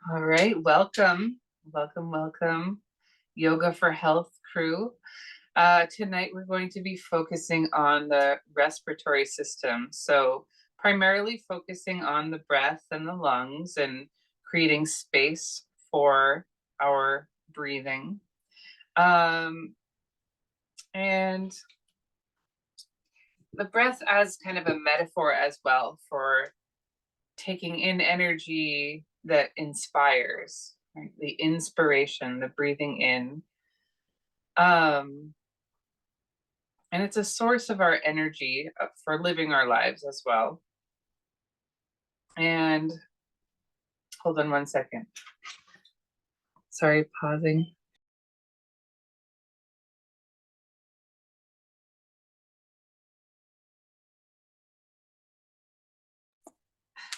All right, welcome, Yoga for Health crew. Tonight we're going to be focusing on the respiratory system. So primarily focusing on the breath and the lungs and creating space for our breathing. And the breath as kind of a metaphor as well for taking in energy that inspires, right? The inspiration, the breathing in. And it's a source of our energy for living our lives as well. And hold on one second. Sorry, pausing.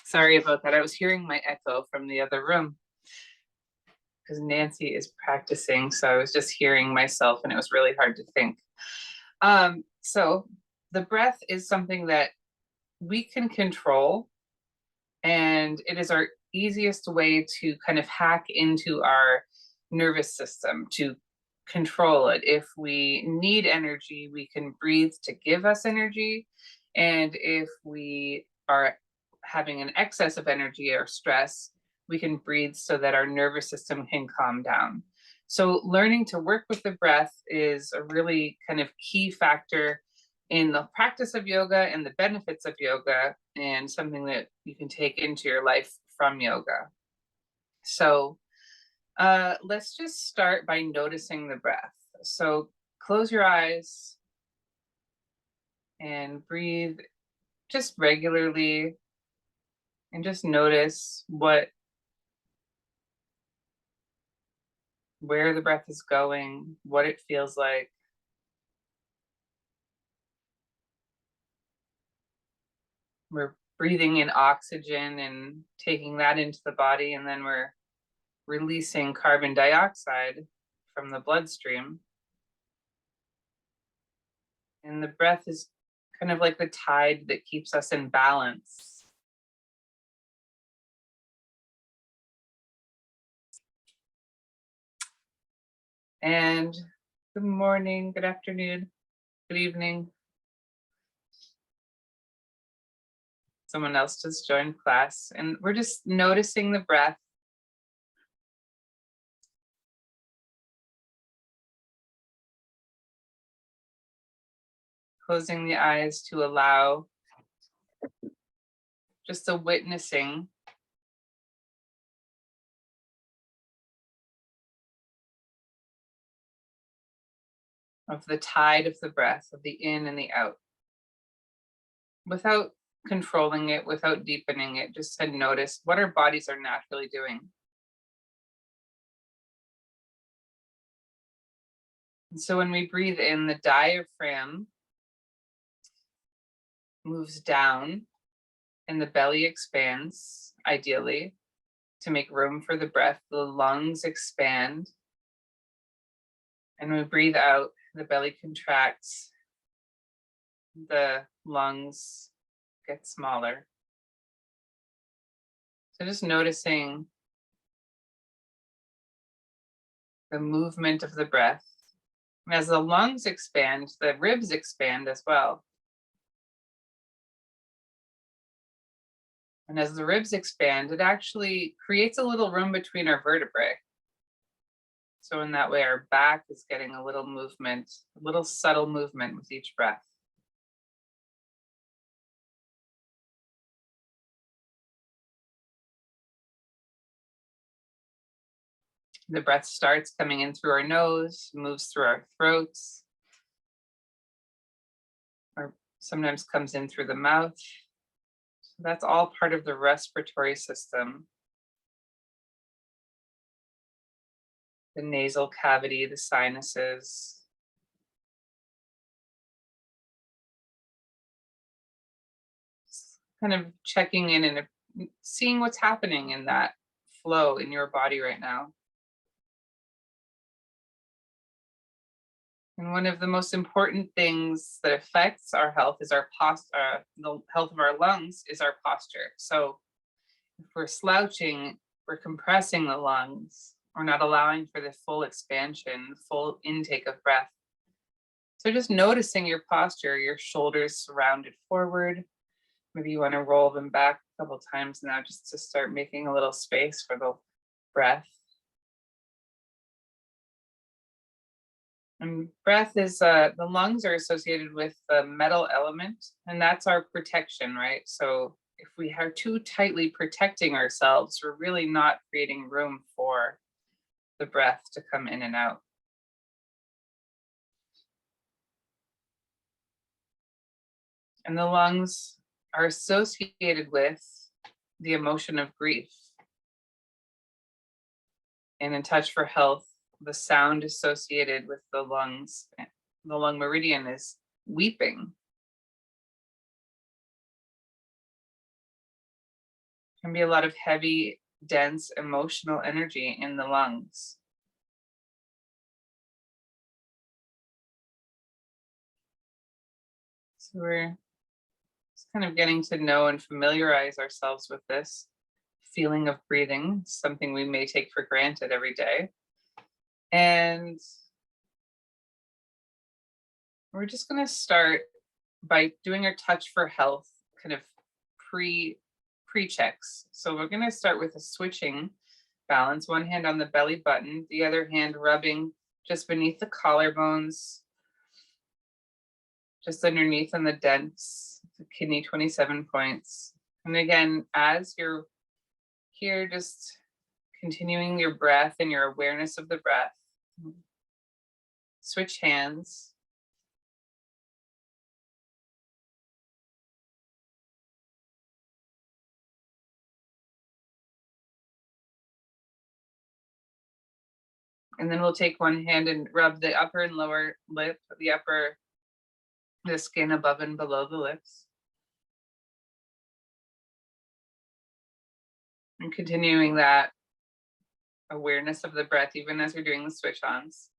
Sorry about that. I was hearing my echo from the other room because Nancy is practicing. So I was just hearing myself and it was really hard to think. So the breath is something that we can control, and it is our easiest way to kind of hack into our nervous system to control it. If we need energy, we can breathe to give us energy. And if we are having an excess of energy or stress, we can breathe so that our nervous system can calm down. So learning to work with the breath is a really kind of key factor in the practice of yoga and the benefits of yoga, and something that you can take into your life from yoga. So let's just start by noticing the breath. So close your eyes and breathe just regularly, and just notice where the breath is going, what it feels like. We're breathing in oxygen and taking that into the body, and then we're releasing carbon dioxide from the bloodstream. And the breath is kind of like the tide that keeps us in balance. And good morning, good afternoon, good evening. Someone else just joined class, and we're just noticing the breath. Closing the eyes to allow just a witnessing of the tide of the breath, of the in and the out, without controlling it, without deepening it, just to notice what our bodies are naturally doing. And so when we breathe in, the diaphragm moves down and the belly expands, ideally, to make room for the breath. The lungs expand. And when we breathe out, the belly contracts, the lungs get smaller. So just noticing the movement of the breath. And as the lungs expand, the ribs expand as well. And as the ribs expand, it actually creates a little room between our vertebrae. So in that way, our back is getting a little movement, a little subtle movement with each breath. The breath starts coming in through our nose, moves through our throats, or sometimes comes in through the mouth. So that's all part of the respiratory system. The nasal cavity, the sinuses. Just kind of checking in and seeing what's happening in that flow in your body right now. And one of the most important things that affects our health is our the health of our lungs is our posture. So if we're slouching, we're compressing the lungs. We're not allowing for the full expansion, full intake of breath. So just noticing your posture, your shoulders rounded forward. Maybe you want to roll them back a couple times now just to start making a little space for the breath. And breath is, the lungs are associated with the metal element, and that's our protection, right? So if we are too tightly protecting ourselves, we're really not creating room for the breath to come in and out. And the lungs are associated with the emotion of grief. And in Touch for Health, the sound associated with the lungs, the lung meridian, is weeping. Can be a lot of heavy, dense, emotional energy in the lungs. So we're just kind of getting to know and familiarize ourselves with this feeling of breathing, something we may take for granted every day. And we're just going to start by doing our Touch for Health kind of pre-checks. So we're going to start with a switching balance, one hand on the belly button, the other hand rubbing just beneath the collarbones, just underneath on the dents, the kidney 27 points. And again, as you're here, just continuing your breath and your awareness of the breath. Switch hands. And then we'll take one hand and rub the upper and lower lip, the skin above and below the lips. And continuing that awareness of the breath, even as you're doing the switch-ons.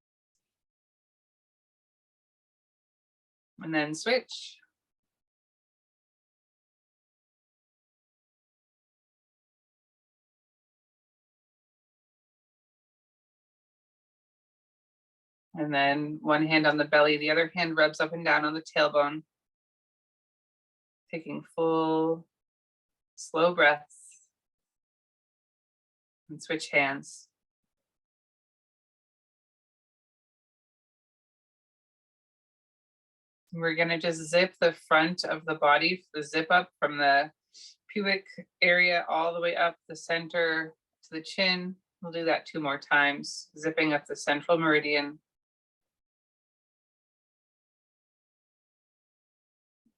And then switch. And then one hand on the belly, the other hand rubs up and down on the tailbone. Taking full, slow breaths. And switch hands. We're going to just zip the front of the body, the zip up from the pubic area all the way up the center to the chin. We'll do that 2 more times, zipping up the central meridian.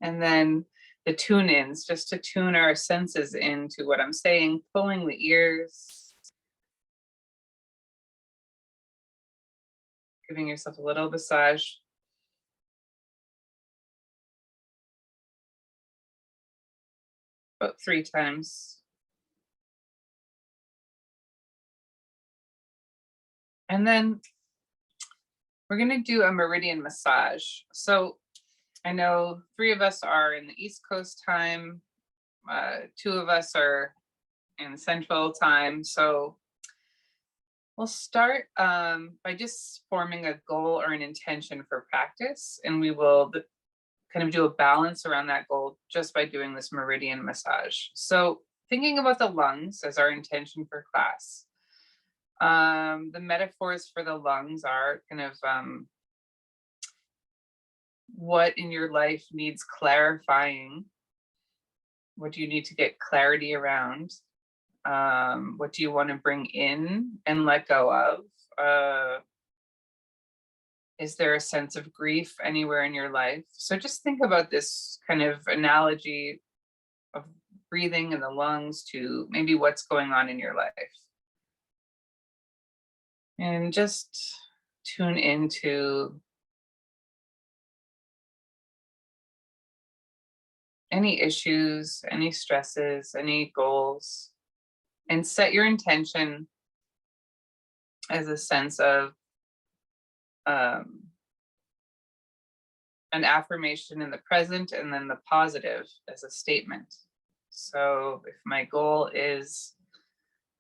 And then the tune-ins, just to tune our senses into what I'm saying, pulling the ears, giving yourself a little massage. About 3 times. And then we're going to do a meridian massage. So I know 3 of us are in the East Coast time, 2 of us are in Central time. So we'll start by just forming a goal or an intention for practice, and we will kind of do a balance around that goal just by doing this meridian massage. So thinking about the lungs as our intention for class. The metaphors for the lungs are kind of what in your life needs clarifying. What do you need to get clarity around? What do you want to bring in and let go of? Is there a sense of grief anywhere in your life? So just think about this kind of analogy of breathing and the lungs to maybe what's going on in your life. And just tune into any issues, any stresses, any goals, and set your intention as a sense of an affirmation in the present, and then the positive as a statement. So if my goal is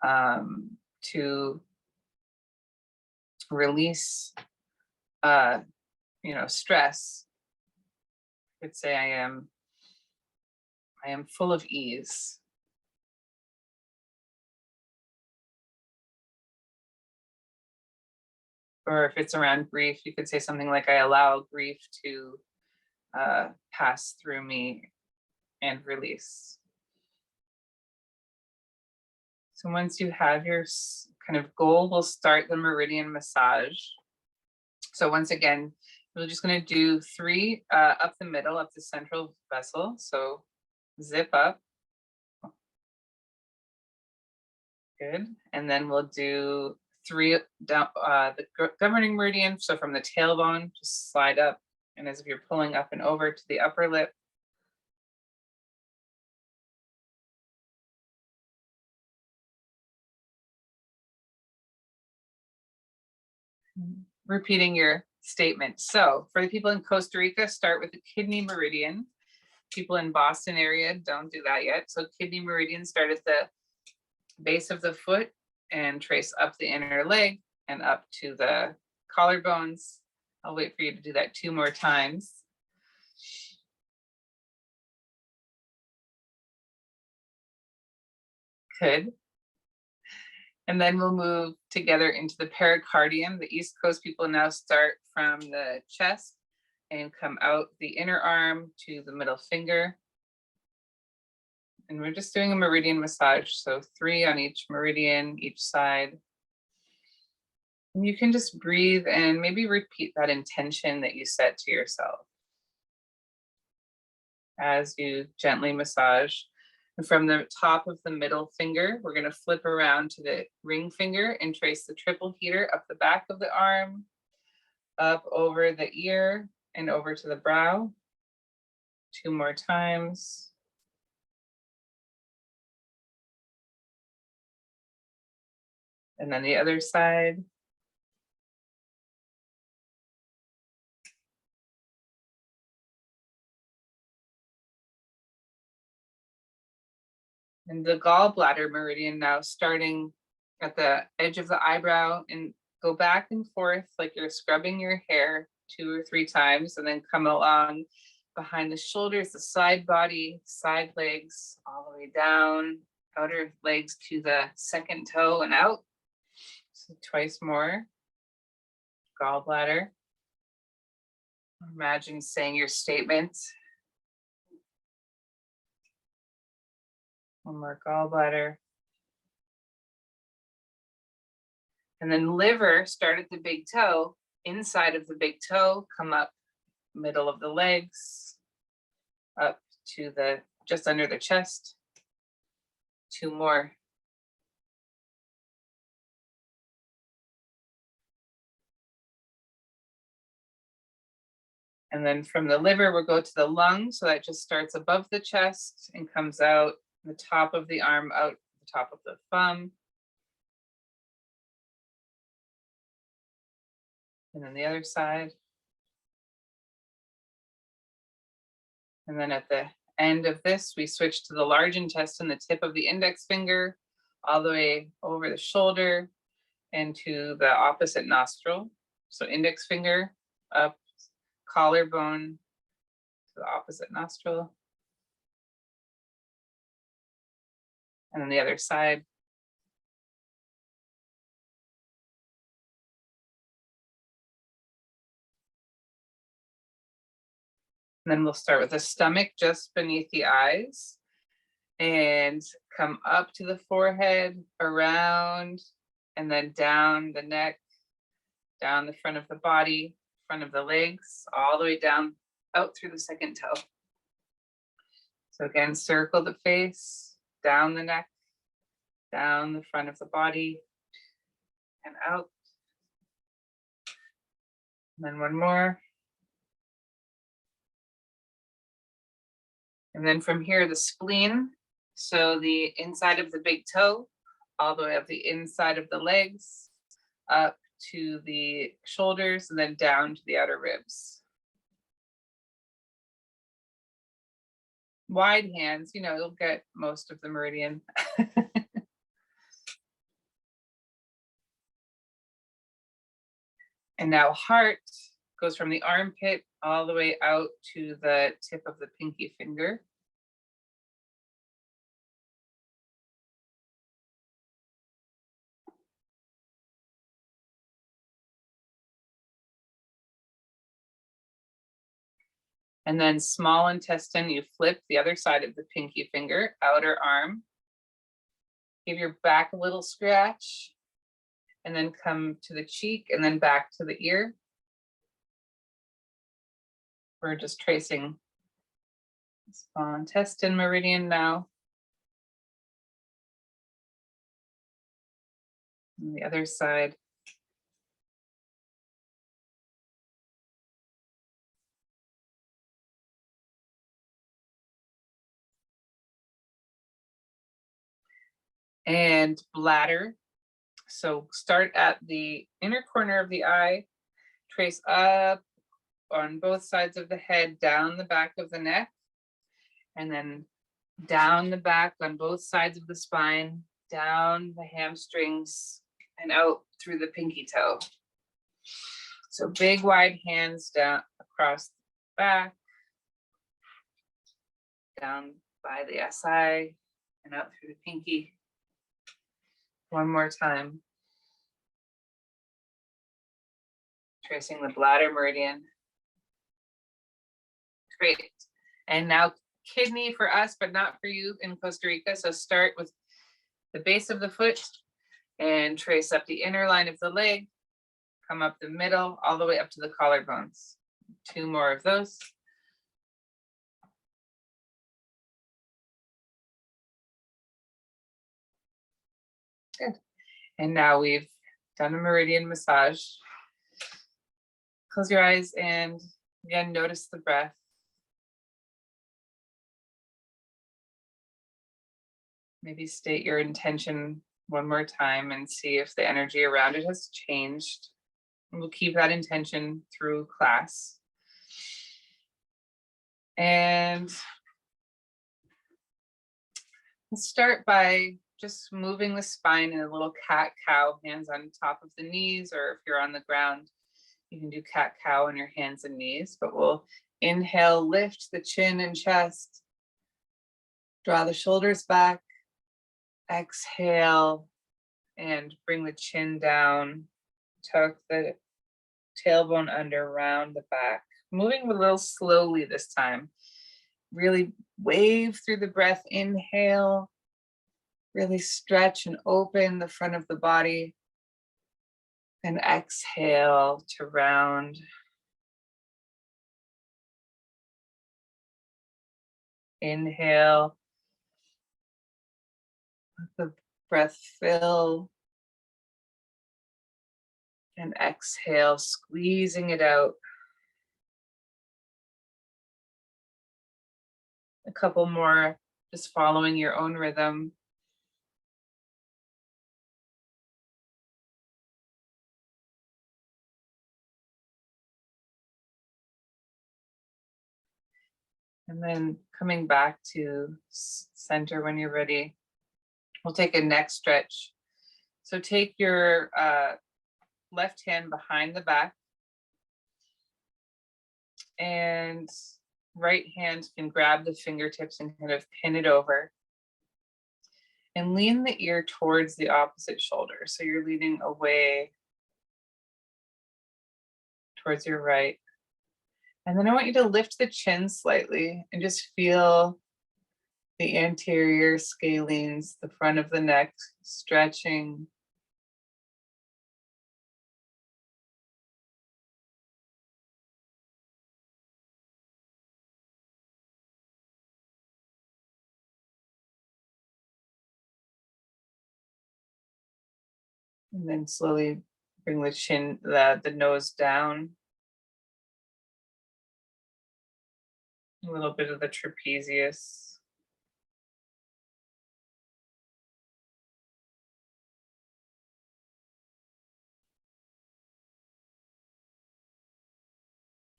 to release, stress. I could say I am full of ease. Or if it's around grief, you could say something like, I allow grief to pass through me and release. So once you have your kind of goal, we'll start the meridian massage. So once again, we're just going to do 3 up the middle, up the central vessel. So zip up. Good. And then we'll do 3 down the governing meridian. So from the tailbone, just slide up. And as if you're pulling up and over to the upper lip. Repeating your statement. So for the people in Costa Rica, start with the kidney meridian. People in Boston area, don't do that yet. So kidney meridian, start at the base of the foot and trace up the inner leg and up to the collarbones. I'll wait for you to do that 2 more times. Good. And then we'll move together into the pericardium. The East Coast people now start from the chest and come out the inner arm to the middle finger. And we're just doing a meridian massage. So 3 on each meridian, each side. And you can just breathe and maybe repeat that intention that you set to yourself as you gently massage. And from the top of the middle finger, we're going to flip around to the ring finger and trace the triple heater up the back of the arm, up over the ear and over to the brow. 2 more times. And then the other side. And the gallbladder meridian now starting at the edge of the eyebrow and go back and forth like you're scrubbing your hair 2 or 3 times, and then come along behind the shoulders, the side body, side legs, all the way down, outer legs to the second toe and out. So twice more. Gallbladder. Imagine saying your statement. 1 more gallbladder. And then liver, start at the big toe, inside of the big toe, come up middle of the legs, up to the just under the chest. 2 more. And then from the liver, we'll go to the lung. So that just starts above the chest and comes out the top of the arm, out the top of the thumb. And then the other side. And then at the end of this, we switch to the large intestine, the tip of the index finger, all the way over the shoulder and to the opposite nostril. So index finger up, collarbone to the opposite nostril. And then the other side. And then we'll start with the stomach just beneath the eyes and come up to the forehead, around, and then down the neck, down the front of the body, front of the legs, all the way down, out through the second toe. So again, circle the face, down the neck, down the front of the body, and out. And then 1 more. And then from here, the spleen. So the inside of the big toe, all the way up the inside of the legs, up to the shoulders, and then down to the outer ribs. Wide hands, you'll get most of the meridian. And now heart goes from the armpit all the way out to the tip of the pinky finger. And then small intestine, you flip the other side of the pinky finger, outer arm. Give your back a little scratch, and then come to the cheek and then back to the ear. We're just tracing small intestine meridian now. And the other side. And bladder. So start at the inner corner of the eye, trace up on both sides of the head, down the back of the neck, and then down the back on both sides of the spine, down the hamstrings, and out through the pinky toe. So big wide hands down across the back, down by the SI, and out through the pinky. One more time. Tracing the bladder meridian. Great. And now kidney for us, but not for you in Costa Rica. So start with the base of the foot and trace up the inner line of the leg, come up the middle, all the way up to the collarbones. 2 more of those. Good. And now we've done a meridian massage. Close your eyes and again, notice the breath. Maybe state your intention one more time and see if the energy around it has changed. And we'll keep that intention through class. And let's start by just moving the spine in a little cat-cow, hands on top of the knees, or if you're on the ground, you can do cat-cow on your hands and knees, but we'll inhale, lift the chin and chest, draw the shoulders back, exhale, and bring the chin down, tuck the tailbone under, round the back. Moving a little slowly this time. Really wave through the breath, inhale, really stretch and open the front of the body, and exhale to round. Inhale, let the breath fill, and exhale, squeezing it out. A couple more, just following your own rhythm. And then coming back to center when you're ready. We'll take a neck stretch. So take your left hand behind the back and right hand can grab the fingertips and kind of pin it over. And lean the ear towards the opposite shoulder. So you're leaning away towards your right. And then I want you to lift the chin slightly and just feel the anterior scalenes, the front of the neck stretching. And then slowly bring the chin, the nose down. A little bit of the trapezius.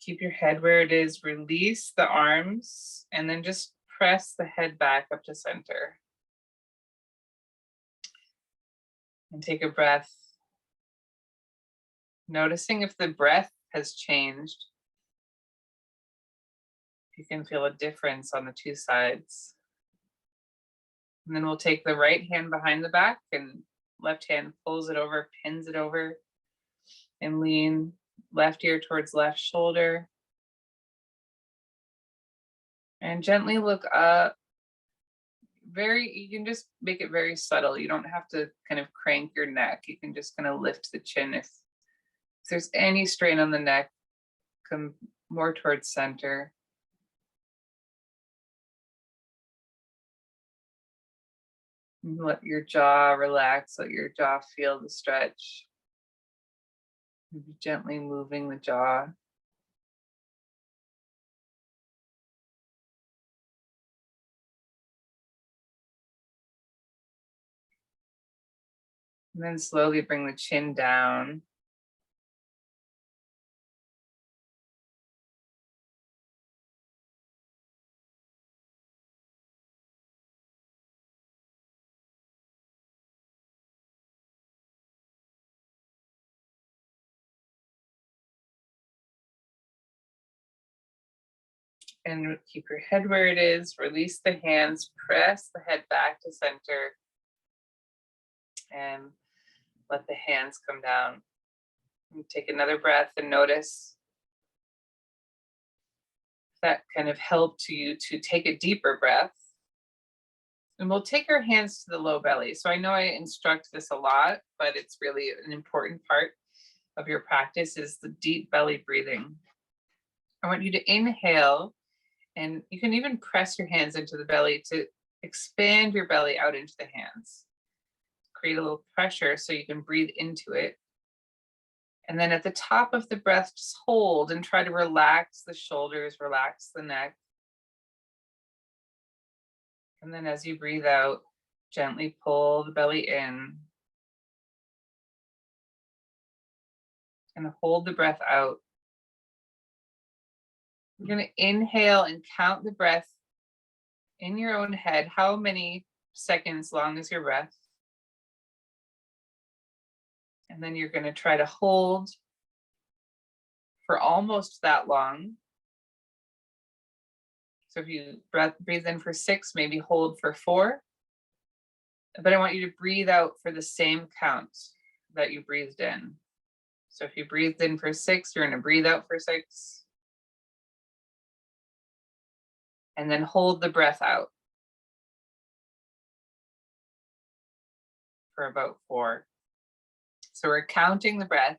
Keep your head where it is, release the arms, and then just press the head back up to center. And take a breath. Noticing if the breath has changed. You can feel a difference on the two sides. And then we'll take the right hand behind the back and left hand pulls it over, pins it over, and lean left ear towards left shoulder. And gently look up. You can just make it very subtle. You don't have to kind of crank your neck. You can just kind of lift the chin. If there's any strain on the neck, come more towards center. Let your jaw relax, let your jaw feel the stretch. Maybe gently moving the jaw. And then slowly bring the chin down. And keep your head where it is. Release the hands, press the head back to center. And let the hands come down. And take another breath and notice if that kind of helped you to take a deeper breath. And we'll take our hands to the low belly. So I know I instruct this a lot, but it's really an important part of your practice is the deep belly breathing. I want you to inhale, and you can even press your hands into the belly to expand your belly out into the hands. Create a little pressure so you can breathe into it. And then at the top of the breath, just hold and try to relax the shoulders, relax the neck. And then as you breathe out, gently pull the belly in. And hold the breath out. You're going to inhale and count the breath in your own head. How many seconds long is your breath? And then you're going to try to hold for almost that long. So if you breathe in for 6, maybe hold for 4. But I want you to breathe out for the same count that you breathed in. So if you breathed in for 6, you're going to breathe out for 6. And then hold the breath out for about 4. So we're counting the breath.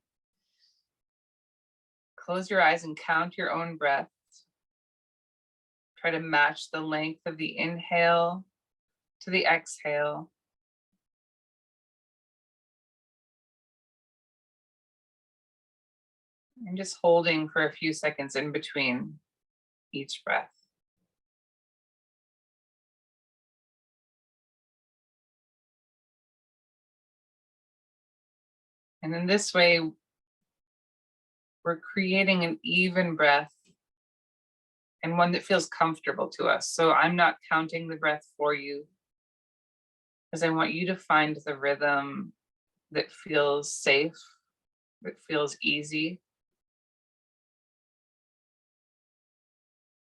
Close your eyes and count your own breath. Try to match the length of the inhale to the exhale. And just holding for a few seconds in between each breath. And in this way, we're creating an even breath and one that feels comfortable to us. So I'm not counting the breath for you because I want you to find the rhythm that feels safe, that feels easy.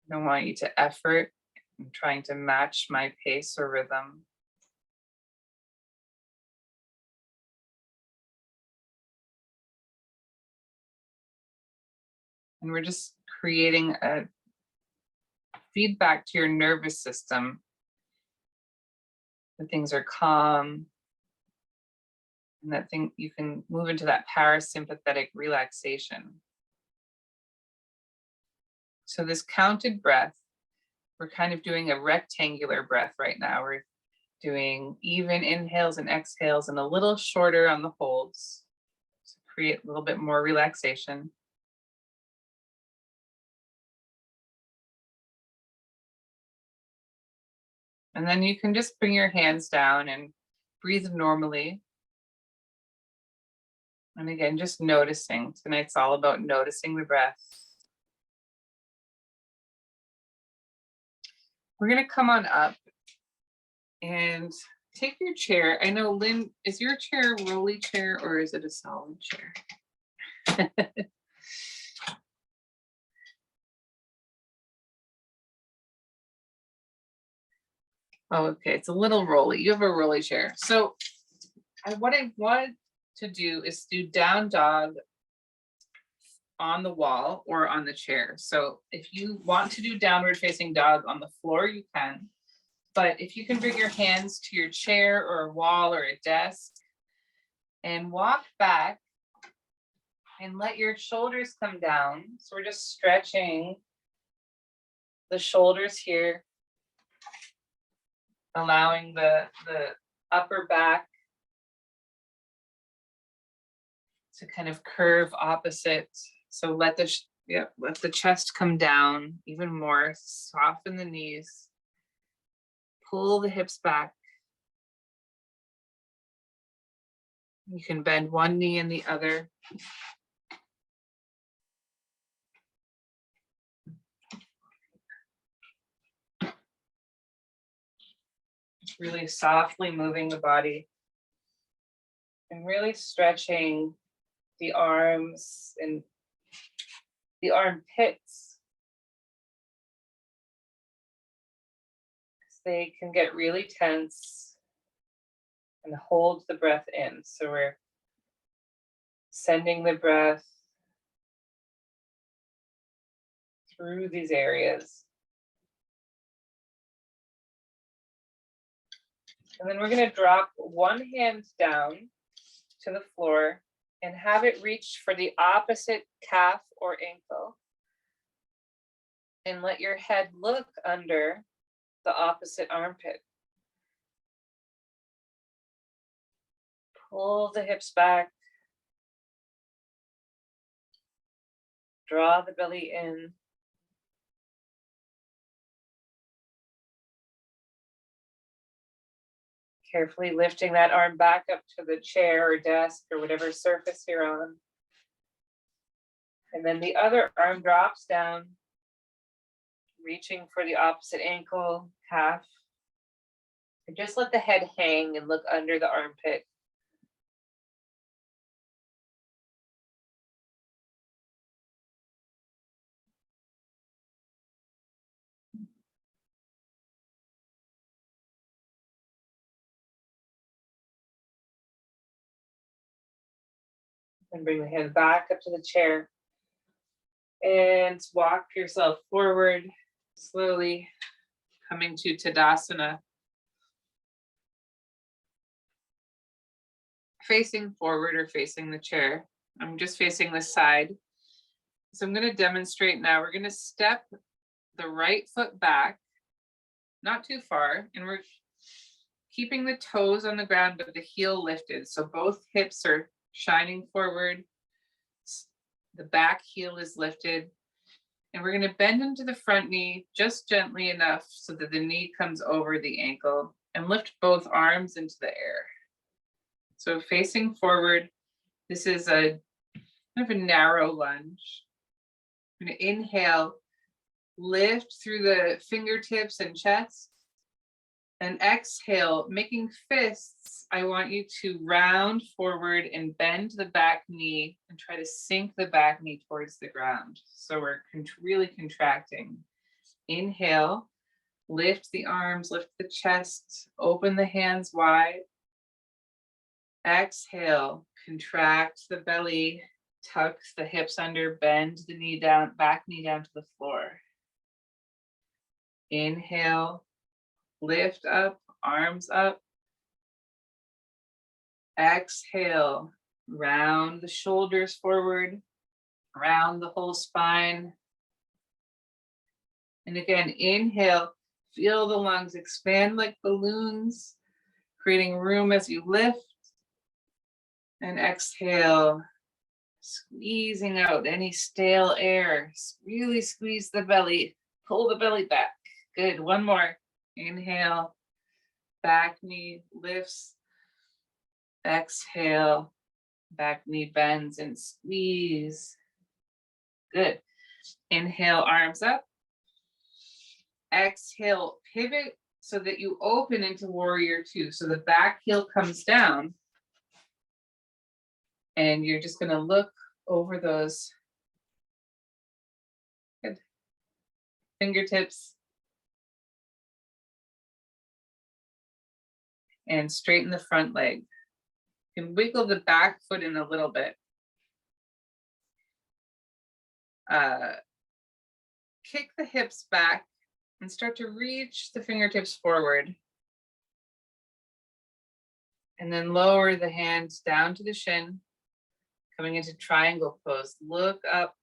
I don't want you to effort in trying to match my pace or rhythm. And we're just creating a feedback to your nervous system that things are calm and that you can move into that parasympathetic relaxation. So this counted breath, we're kind of doing a rectangular breath right now. We're doing even inhales and exhales and a little shorter on the holds to create a little bit more relaxation. And then you can just bring your hands down and breathe normally. And again, just noticing. Tonight's all about noticing the breath. We're going to come on up and take your chair. I know, Lynn, is your chair a rolly chair or is it a solid chair? Oh, okay, it's a little rolly. You have a rolly chair. So what I want to do is do down dog on the wall or on the chair. So if you want to do downward facing dog on the floor, you can. But if you can bring your hands to your chair or a wall or a desk and walk back and let your shoulders come down. So we're just stretching the shoulders here, allowing the upper back to kind of curve opposite. So let the chest come down even more, soften the knees, pull the hips back. You can bend one knee and the other. Really softly moving the body and really stretching the arms and the armpits. They can get really tense and hold the breath in. So we're sending the breath through these areas. And then we're going to drop one hand down to the floor and have it reach for the opposite calf or ankle. And let your head look under the opposite armpit. Pull the hips back. Draw the belly in. Carefully lifting that arm back up to the chair or desk or whatever surface you're on. And then the other arm drops down, reaching for the opposite ankle, calf. And just let the head hang and look under the armpit. And bring the head back up to the chair. And walk yourself forward, slowly coming to Tadasana. Facing forward or facing the chair. I'm just facing the side. So I'm going to demonstrate now. We're going to step the right foot back, not too far, and we're keeping the toes on the ground, but the heel lifted. So both hips are shining forward. The back heel is lifted. And we're going to bend into the front knee just gently enough so that the knee comes over the ankle and lift both arms into the air. So facing forward, this is a kind of a narrow lunge. I'm going to inhale, lift through the fingertips and chest, and exhale, making fists. I want you to round forward and bend the back knee and try to sink the back knee towards the ground. So we're really contracting. Inhale, lift the arms, lift the chest, open the hands wide. Exhale, contract the belly, tuck the hips under, bend the knee down, back knee down to the floor. Inhale, lift up, arms up. Exhale, round the shoulders forward, round the whole spine. And again, inhale, feel the lungs expand like balloons, creating room as you lift. And exhale, squeezing out any stale air. Really squeeze the belly, pull the belly back. Good, one more. Inhale, back knee lifts. Exhale, back knee bends and squeeze. Good. Inhale, arms up. Exhale, pivot so that you open into warrior two. So the back heel comes down. And you're just going to look over those. Good. Fingertips. And straighten the front leg. You can wiggle the back foot in a little bit. Kick the hips back and start to reach the fingertips forward. And then lower the hands down to the shin, coming into triangle pose. Look up.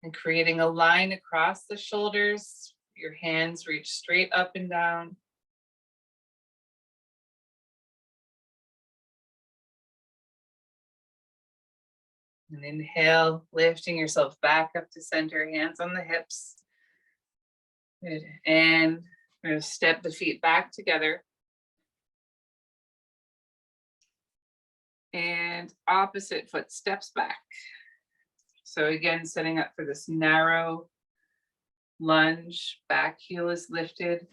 And creating a line across the shoulders. Your hands reach straight up and down. And inhale, lifting yourself back up to center, hands on the hips. Good. And we're going to step the feet back together. And opposite foot steps back. So again, setting up for this narrow lunge, back heel is lifted.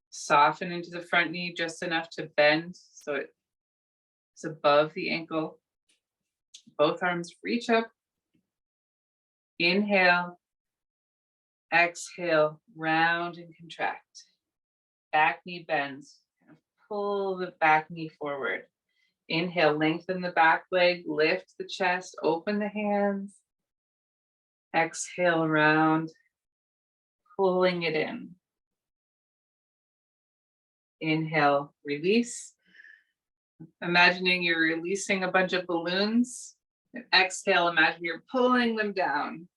Soften into the front knee just enough to bend so it's above the ankle. Both arms reach up. Inhale. Exhale, round and contract. Back knee bends. Pull the back knee forward. Inhale, lengthen the back leg, lift the chest, open the hands. Exhale, round, pulling it in. Inhale, release. Imagining you're releasing a bunch of balloons. And exhale, imagine you're pulling them down.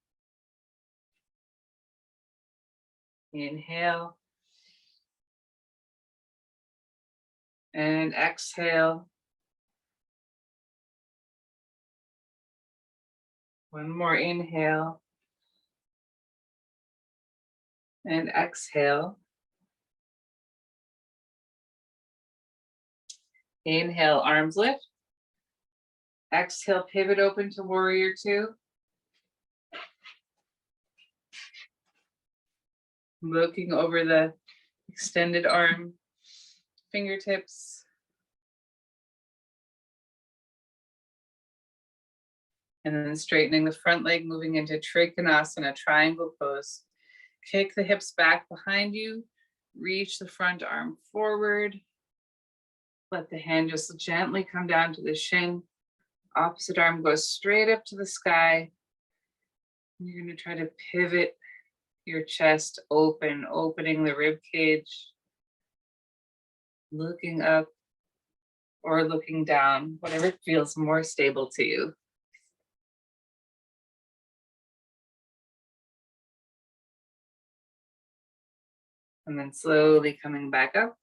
Inhale. And exhale. One more inhale. And exhale. Inhale, arms lift. Exhale, pivot open to warrior two. Looking over the extended arm, fingertips. And then straightening the front leg, moving into Trikonasana, triangle pose. Kick the hips back behind you. Reach the front arm forward. Let the hand just gently come down to the shin. Opposite arm goes straight up to the sky. And you're going to try to pivot your chest open, opening the rib cage. Looking up or looking down, whatever feels more stable to you. And then slowly coming back up.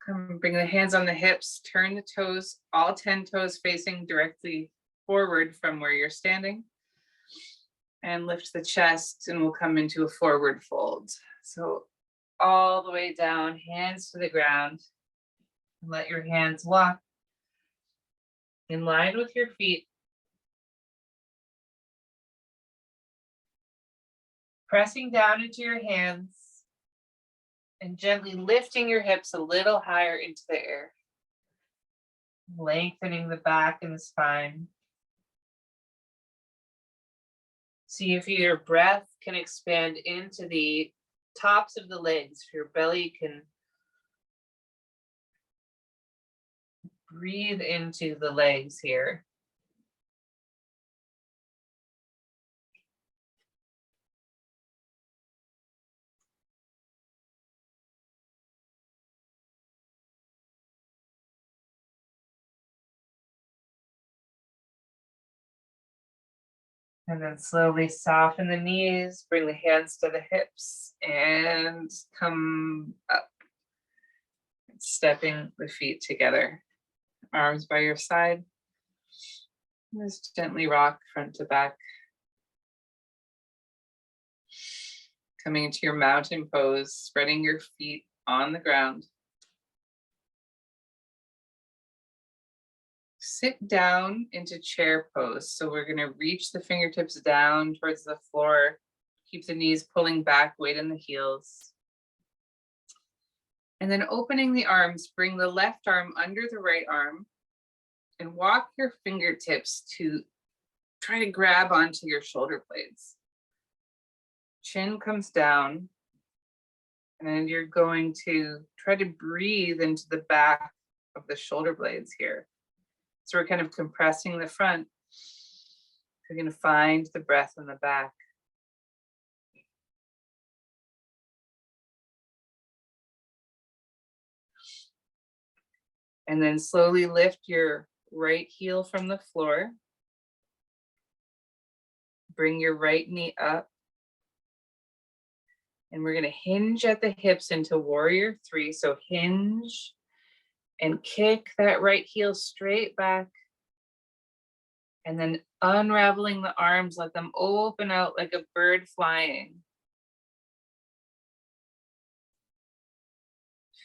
Come bring the hands on the hips, turn the toes, all 10 toes facing directly forward from where you're standing. And lift the chest and we'll come into a forward fold. So all the way down, hands to the ground. And let your hands walk in line with your feet. Pressing down into your hands and gently lifting your hips a little higher into the air. Lengthening the back and the spine. See if your breath can expand into the tops of the legs. If your belly can breathe into the legs here. And then slowly soften the knees, bring the hands to the hips and come up. Stepping the feet together, arms by your side. Just gently rock front to back. Coming into your mountain pose, spreading your feet on the ground. Sit down into chair pose. So we're going to reach the fingertips down towards the floor. Keep the knees pulling back, weight in the heels. And then opening the arms, bring the left arm under the right arm and walk your fingertips to try to grab onto your shoulder blades. Chin comes down, and you're going to try to breathe into the back of the shoulder blades here. So we're kind of compressing the front. You're going to find the breath in the back. And then slowly lift your right heel from the floor. Bring your right knee up. And we're going to hinge at the hips into warrior three. So hinge and kick that right heel straight back. And then unraveling the arms, let them open out like a bird flying.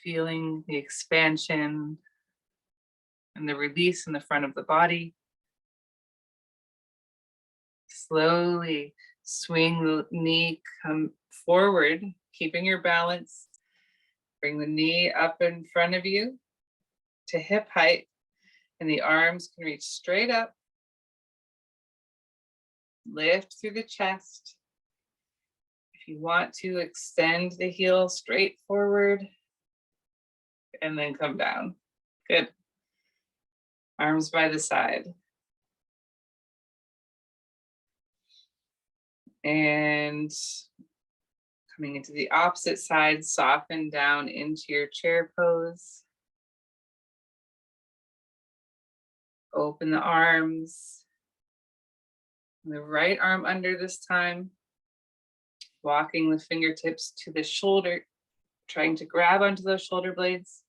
Feeling the expansion and the release in the front of the body. Slowly swing the knee, come forward, keeping your balance. Bring the knee up in front of you to hip height, and the arms can reach straight up. Lift through the chest. If you want to, extend the heel straight forward, and then come down. Good. Arms by the side. And coming into the opposite side, soften down into your chair pose. Open the arms. The right arm under this time. Walking the fingertips to the shoulder, trying to grab onto those shoulder blades.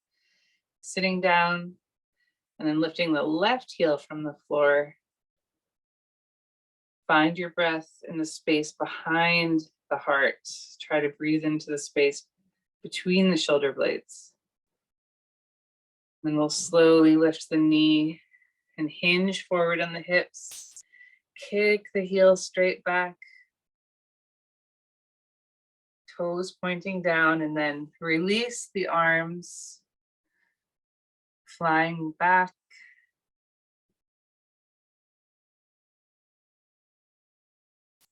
Sitting down, and then lifting the left heel from the floor. Find your breath in the space behind the heart. Try to breathe into the space between the shoulder blades. Then we'll slowly lift the knee and hinge forward on the hips. Kick the heel straight back. Toes pointing down, and then release the arms. Flying back.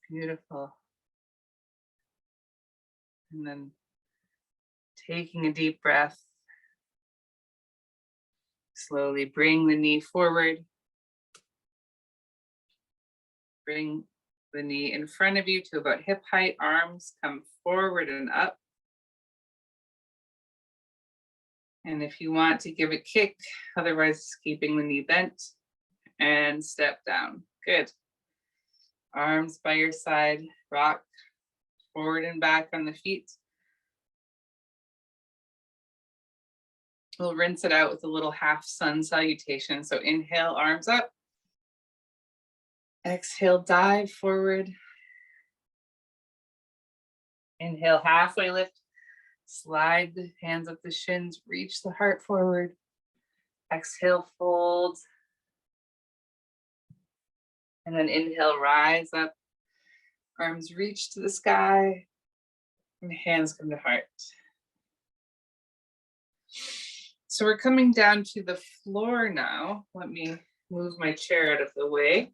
Beautiful. And then taking a deep breath. Slowly bring the knee forward. Bring the knee in front of you to about hip height. Arms come forward and up. And if you want to give a kick, otherwise keeping the knee bent, and step down. Good. Arms by your side, rock forward and back on the feet. We'll rinse it out with a little half sun salutation. So inhale, arms up. Exhale, dive forward. Inhale, halfway lift. Slide the hands up the shins, reach the heart forward. Exhale, fold. And then inhale, rise up. Arms reach to the sky. And hands come to heart. So we're coming down to the floor now. Let me move my chair out of the way.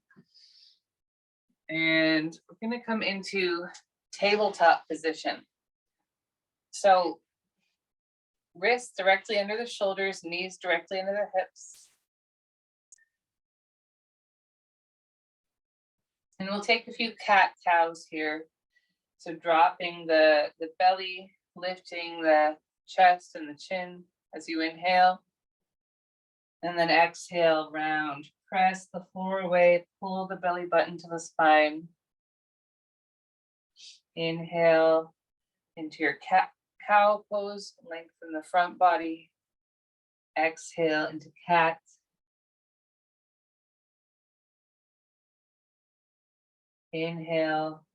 And we're going to come into tabletop position. So wrists directly under the shoulders, knees directly under the hips. And we'll take a few cat-cows here. So dropping the belly, lifting the chest and the chin as you inhale. And then exhale, round. Press the floor away, pull the belly button to the spine. Inhale into your cat-cow pose, lengthen the front body. Exhale into cat. Inhale.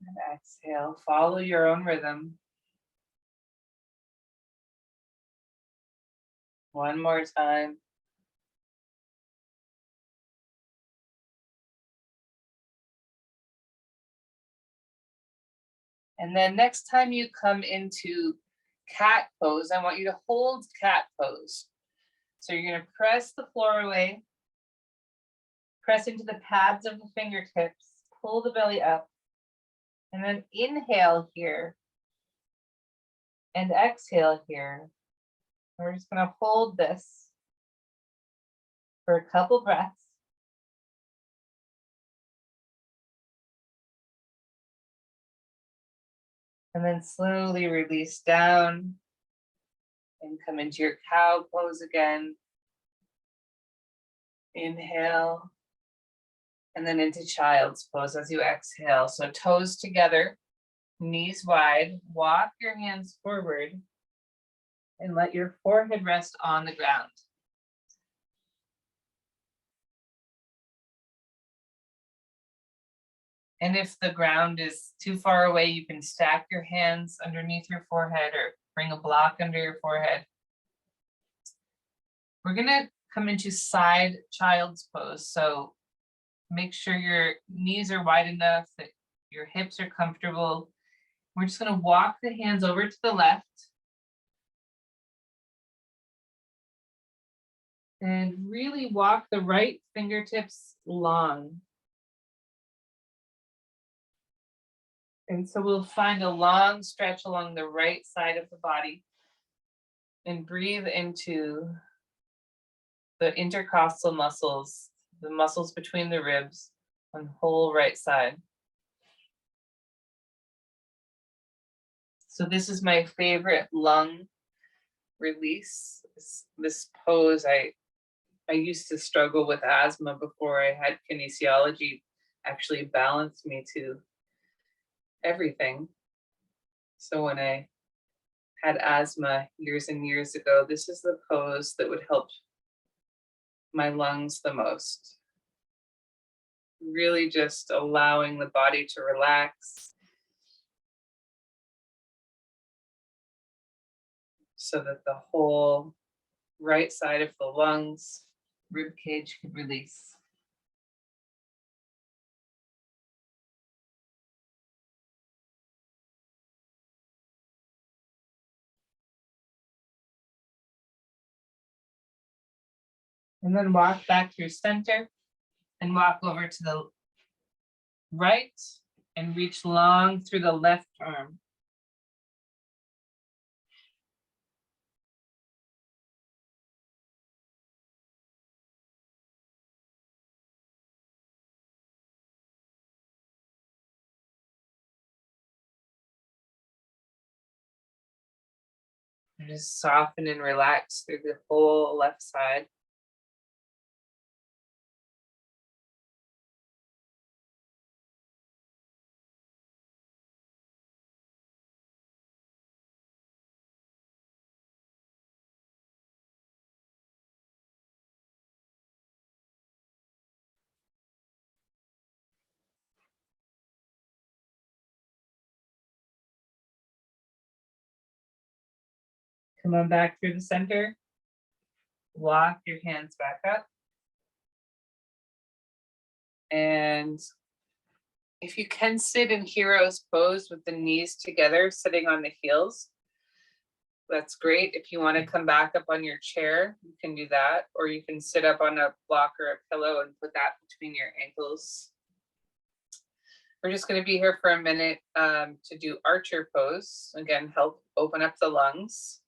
And exhale. Follow your own rhythm. One more time. And then next time you come into cat pose, I want you to hold cat pose. So you're going to press the floor away, press into the pads of the fingertips, pull the belly up, and then inhale here and exhale here. We're just going to hold this for a couple breaths. And then slowly release down and come into your cow pose again. Inhale. And then into child's pose as you exhale. So toes together, knees wide, walk your hands forward and let your forehead rest on the ground. And if the ground is too far away, you can stack your hands underneath your forehead or bring a block under your forehead. We're gonna come into side child's pose. So make sure your knees are wide enough that your hips are comfortable. We're just gonna walk the hands over to the left. And really walk the right fingertips long. And so we'll find a long stretch along the right side of the body and breathe into the intercostal muscles, the muscles between the ribs on the whole right side. So this is my favorite lung release. This pose, I used to struggle with asthma before I had kinesiology actually balanced me to everything. So when I had asthma years and years ago, this is the pose that would help my lungs the most. Really just allowing the body to relax so that the whole right side of the lungs, rib cage could release. And then walk back through center and walk over to the right and reach long through the left arm. And just soften and relax through the whole left side. Come on back through the center. Walk your hands back up. And if you can sit in hero's pose with the knees together, sitting on the heels, that's great. If you want to come back up on your chair, you can do that. Or you can sit up on a block or a pillow and put that between your ankles. We're just going to be here for a minute to do archer pose. Again, help open up the lungs.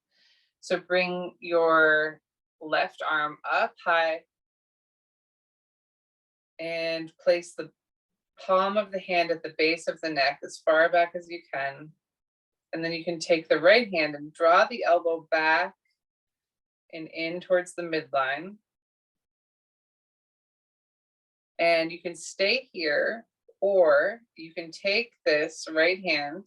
So bring your left arm up high and place the palm of the hand at the base of the neck as far back as you can. And then you can take the right hand and draw the elbow back and in towards the midline. And you can stay here, or you can take this right hand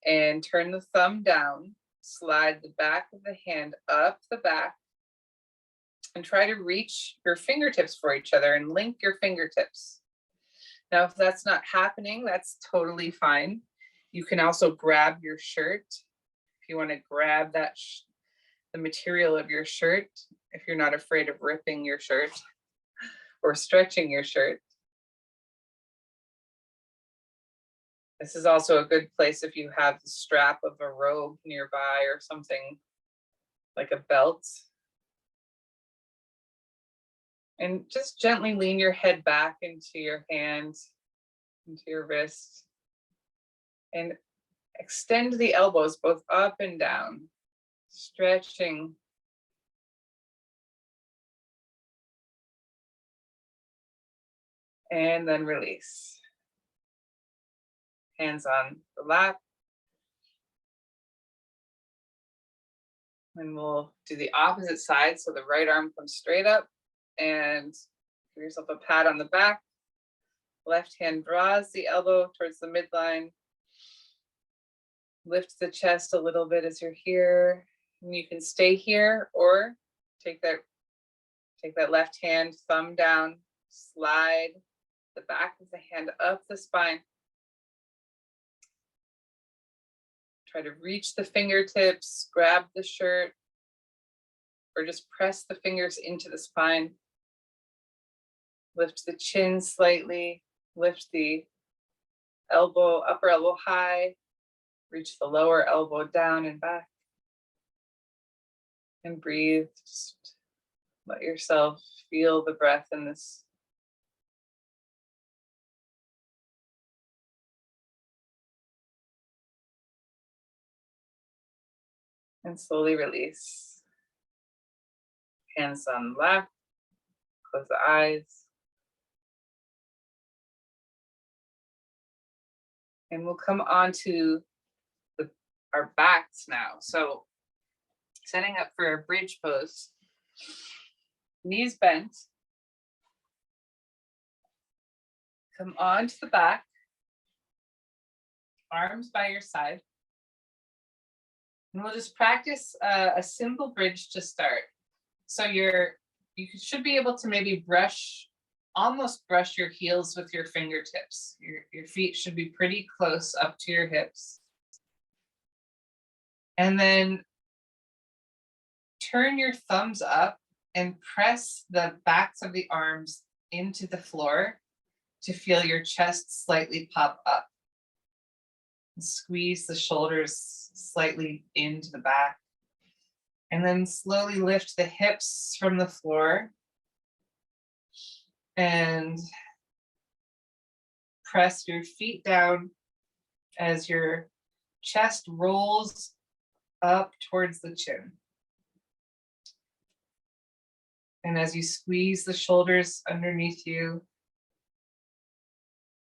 and turn the thumb down, slide the back of the hand up the back, and try to reach your fingertips for each other and link your fingertips. Now, if that's not happening, that's totally fine. You can also grab your shirt. If you want to grab that, the material of your shirt, if you're not afraid of ripping your shirt or stretching your shirt. This is also a good place if you have the strap of a robe nearby or something like a belt. And just gently lean your head back into your hands, into your wrist, and extend the elbows both up and down, stretching. And then release. Hands on the lap. And we'll do the opposite side. So the right arm comes straight up and give yourself a pat on the back. Left hand draws the elbow towards the midline. Lift the chest a little bit as you're here. And you can stay here or take that left hand, thumb down, slide the back of the hand up the spine. Try to reach the fingertips, grab the shirt, or just press the fingers into the spine. Lift the chin slightly, lift the elbow, upper elbow high, reach the lower elbow down and back. And breathe, just let yourself feel the breath in this. And slowly release. Hands on the lap, close the eyes. And we'll come on to our backs now. So setting up for a bridge pose. Knees bent. Come onto the back. Arms by your side. And we'll just practice a simple bridge to start. So you should be able to maybe almost brush your heels with your fingertips. Your feet should be pretty close up to your hips. And then turn your thumbs up and press the backs of the arms into the floor to feel your chest slightly pop up. And squeeze the shoulders slightly into the back. And then slowly lift the hips from the floor and press your feet down as your chest rolls up towards the chin. And as you squeeze the shoulders underneath you,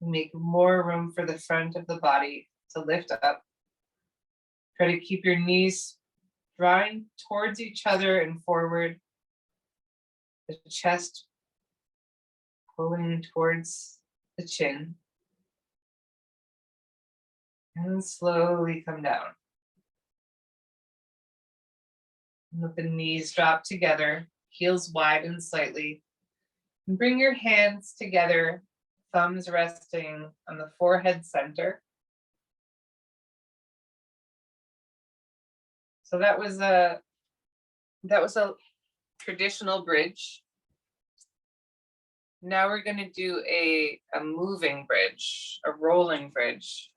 make more room for the front of the body to lift up. Try to keep your knees drawing towards each other and forward. The chest pulling towards the chin. And slowly come down. And let the knees drop together, heels widen slightly. And bring your hands together, thumbs resting on the forehead center. So that was a traditional bridge. Now we're going to do a moving bridge, a rolling bridge.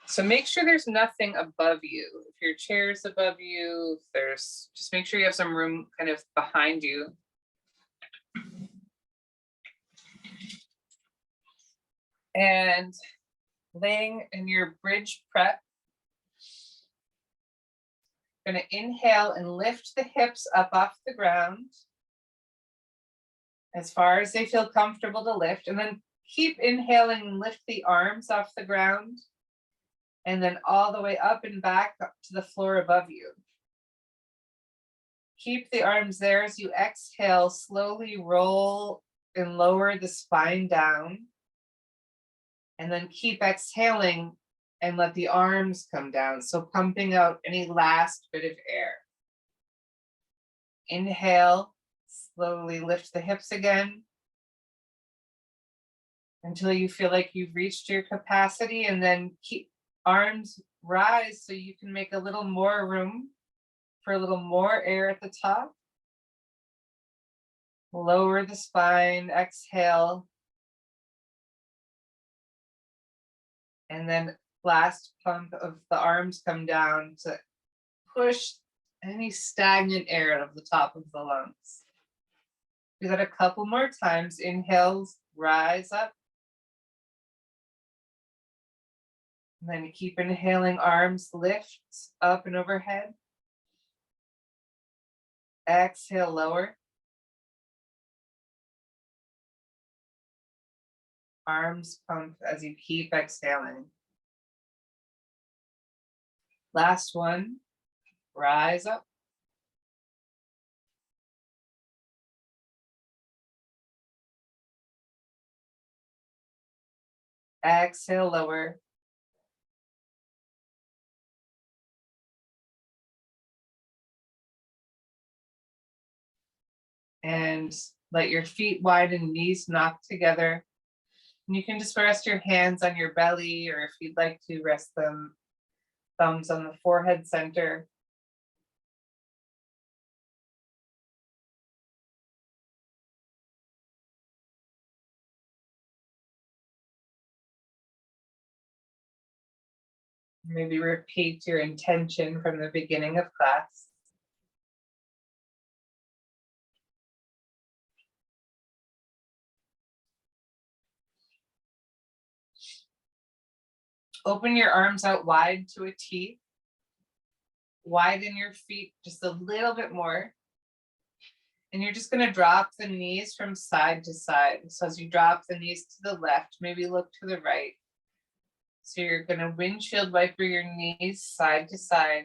So make sure there's nothing above you. If your chair's above you, just make sure you have some room kind of behind you. And laying in your bridge prep, going to inhale and lift the hips up off the ground as far as they feel comfortable to lift. And then keep inhaling and lift the arms off the ground. And then all the way up and back up to the floor above you. Keep the arms there as you exhale, slowly roll and lower the spine down. And then keep exhaling and let the arms come down. So pumping out any last bit of air. Inhale, slowly lift the hips again until you feel like you've reached your capacity, and then keep arms rise so you can make a little more room for a little more air at the top. Lower the spine, exhale. And then last pump of the arms come down to push any stagnant air out of the top of the lungs. Do that a couple more times. Inhales, rise up. And then you keep inhaling, arms lift up and overhead. Exhale, lower. Arms pump as you keep exhaling. Last one, rise up. Exhale, lower. And let your feet widen, knees knock together. And you can just rest your hands on your belly, or if you'd like to, rest them, thumbs on the forehead center. Maybe repeat your intention from the beginning of class. Open your arms out wide to a T. Widen your feet just a little bit more. And you're just going to drop the knees from side to side. So as you drop the knees to the left, maybe look to the right. So you're going to windshield wiper your knees side to side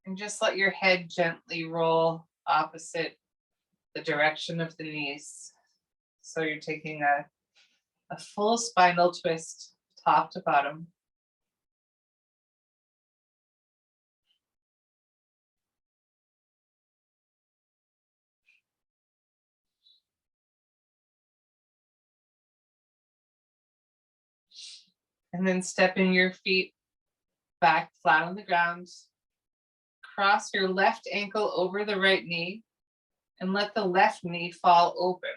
and just let your head gently roll opposite the direction of the knees. So you're taking a full spinal twist, top to bottom. And then stepping your feet back flat on the ground. Cross your left ankle over the right knee and let the left knee fall open.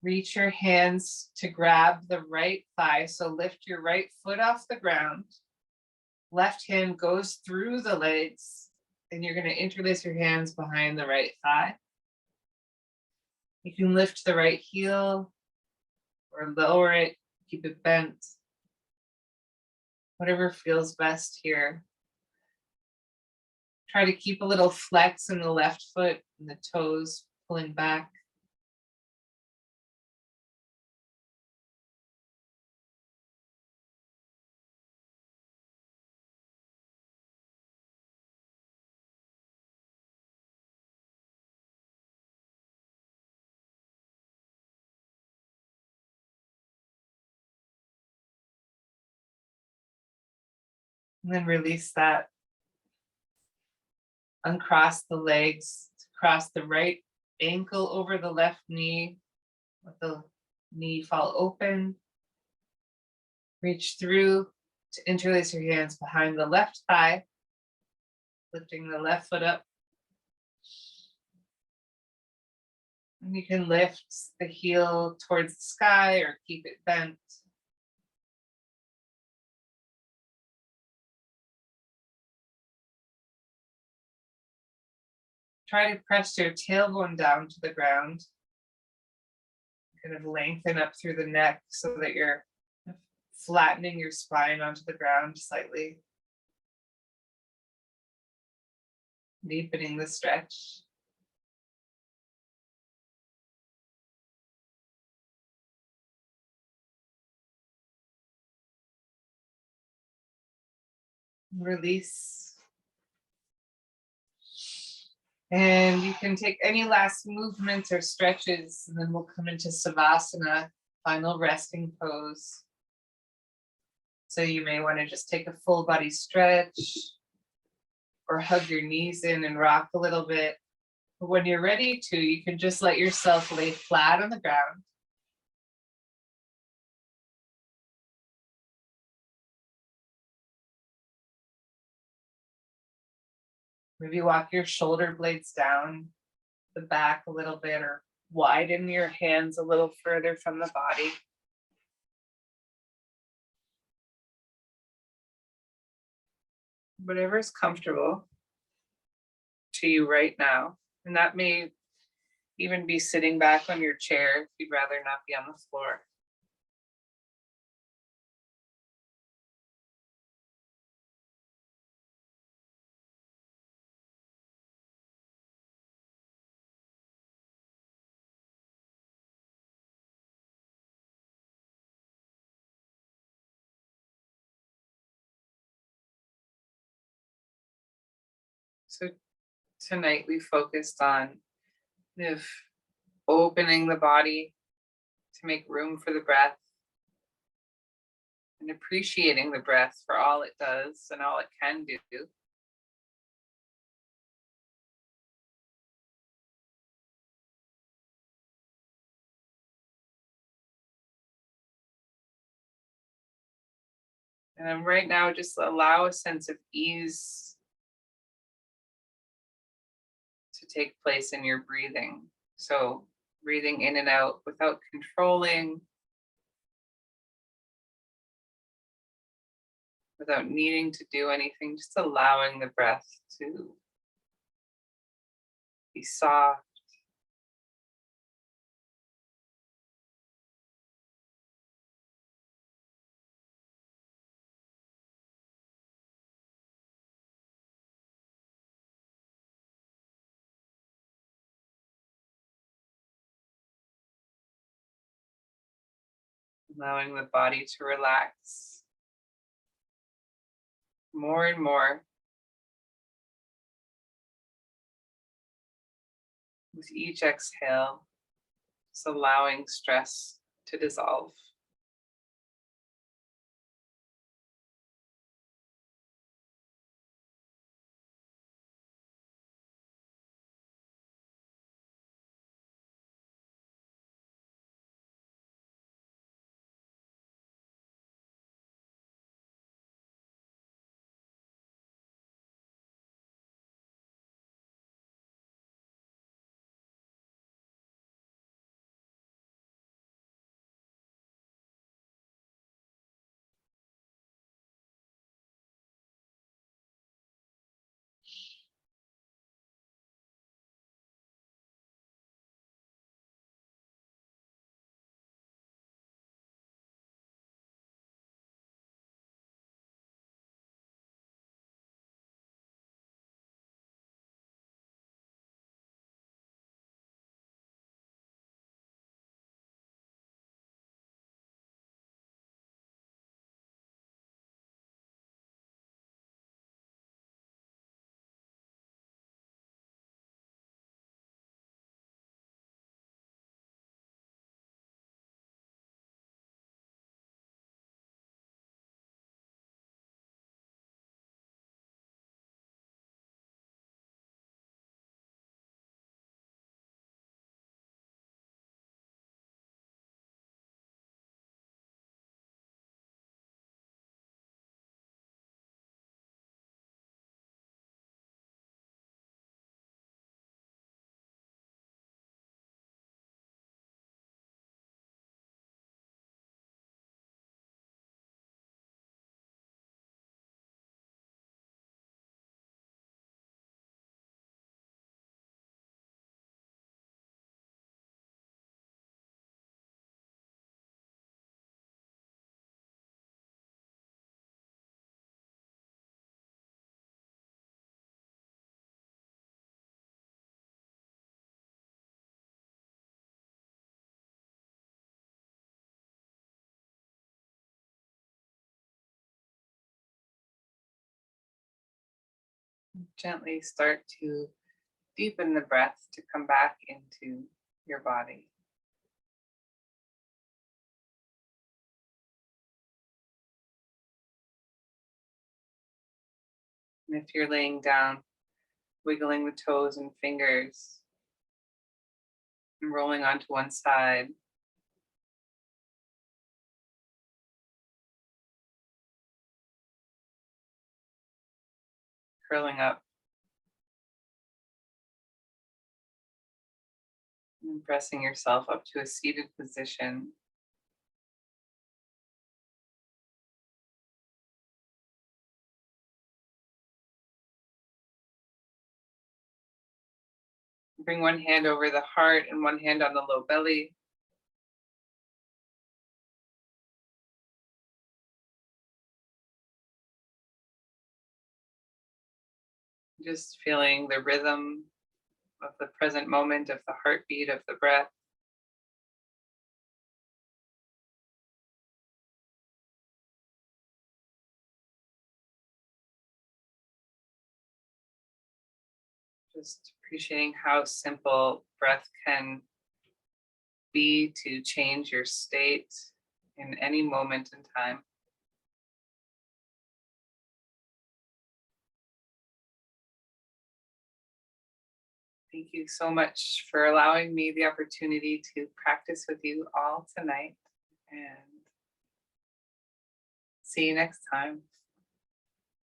Reach your hands to grab the right thigh. So lift your right foot off the ground. Left hand goes through the legs, and you're going to interlace your hands behind the right thigh. You can lift the right heel or lower it, keep it bent. Whatever feels best here. Try to keep a little flex in the left foot and the toes pulling back. And then release that. Uncross the legs, cross the right ankle over the left knee. Let the knee fall open. Reach through to interlace your hands behind the left thigh, lifting the left foot up. And you can lift the heel towards the sky or keep it bent. Try to press your tailbone down to the ground. Kind of lengthen up through the neck so that you're flattening your spine onto the ground slightly. Deepening the stretch. Release. And you can take any last movements or stretches, and then we'll come into Savasana, final resting pose. So you may want to just take a full body stretch or hug your knees in and rock a little bit. But when you're ready to, you can just let yourself lay flat on the ground. Maybe walk your shoulder blades down the back a little bit, or widen your hands a little further from the body. whatever is comfortable to you right now. And that may even be sitting back on your chair if you'd rather not be on the floor. So tonight we focused on if opening the body to make room for the breath and appreciating the breath for all it does and all it can do. And then right now, just allow a sense of ease to take place in your breathing. So breathing in and out without controlling, without needing to do anything, just allowing the breath to be soft. Allowing the body to relax more and more with each exhale, just allowing stress to dissolve. Gently start to deepen the breath to come back into your body. And if you're laying down, wiggling the toes and fingers and rolling onto one side, curling up and pressing yourself up to a seated position. Bring one hand over the heart and one hand on the low belly. Just feeling the rhythm of the present moment, of the heartbeat, of the breath. Just appreciating how simple breath can be to change your state in any moment in time. Thank you so much for allowing me the opportunity to practice with you all tonight, and see you next time.